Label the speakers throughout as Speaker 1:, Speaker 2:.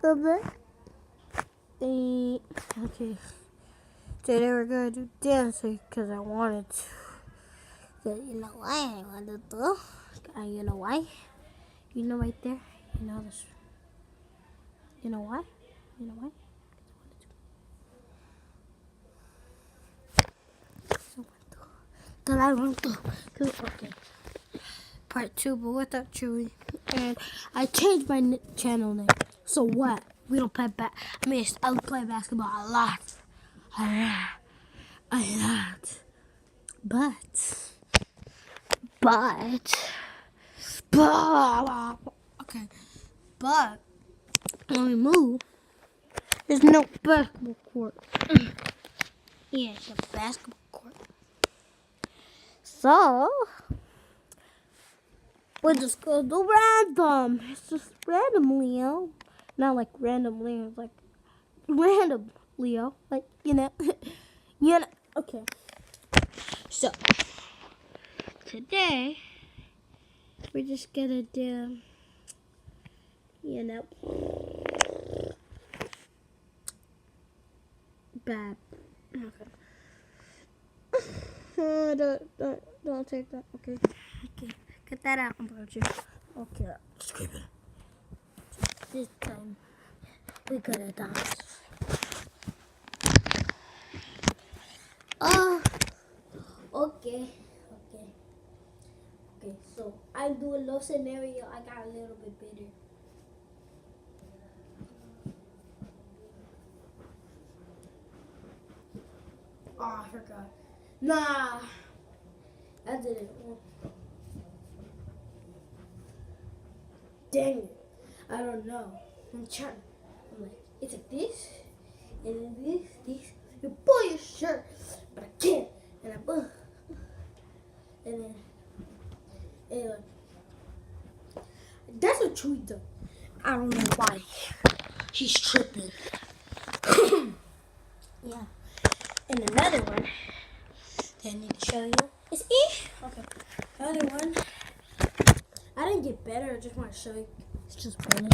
Speaker 1: Okay. Okay. Today we're gonna do dancing because I wanted to. So you know why I wanted to? You know why? You know right there. You know this. You know why? You know why? Because I want to. Okay. Part 2, but without Chewy. And I changed my channel name. So what? We don't play I play basketball a lot. A lot. Okay. But when we move, there's no basketball court. Yeah, it's a basketball court. So we're just gonna do random. It's just random, Leo. Not like random Leo, it's like random Leo. Like, you know. You know. Okay. So today we're just gonna do, you know, bad. Okay. Don't take that. Okay. Okay. Get that out about you. Okay. Just keep it. This time we gotta dance. Okay. Okay. So I'm doing low scenario. I got a little bit better. Oh, I forgot. Nah, I didn't. Dang it. I don't know. I'm like, it's like this, and then this. You pull your shirt, but I can't. And I pull. And then, like, that's what Chewy does. I don't know why. She's tripping. Yeah. And another one that I need to show you is Okay. Another one. I didn't get better. I just want to show you. It's just funny.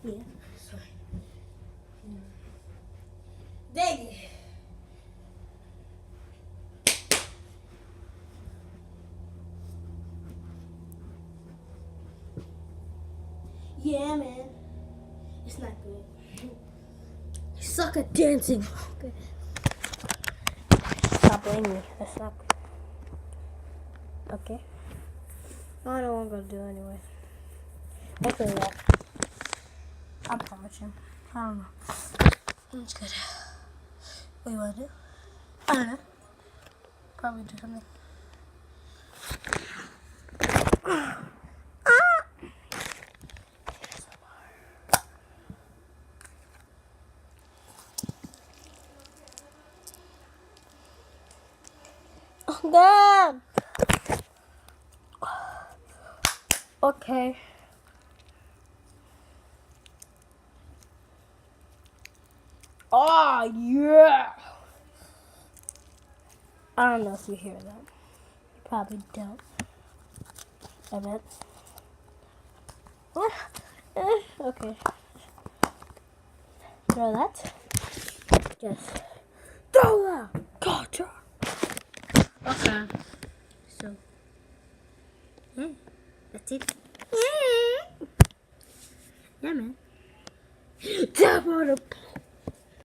Speaker 1: Yeah. Sorry. Dang it. Yeah, man. It's not good. You suck at dancing. Okay. Stop blaming me. That's not good. Okay. I know what I'm gonna do anyway. Actually, yeah. I promise you. I don't know. I'm just gonna. What do you wanna do? I don't know. Probably do something. Oh, God. Okay. Oh, yeah. I don't know if you hear that. You probably don't. I bet. Okay. Throw that. Just throw that. Gotcha. Okay. So, that's it. Yeah, man. Tap on the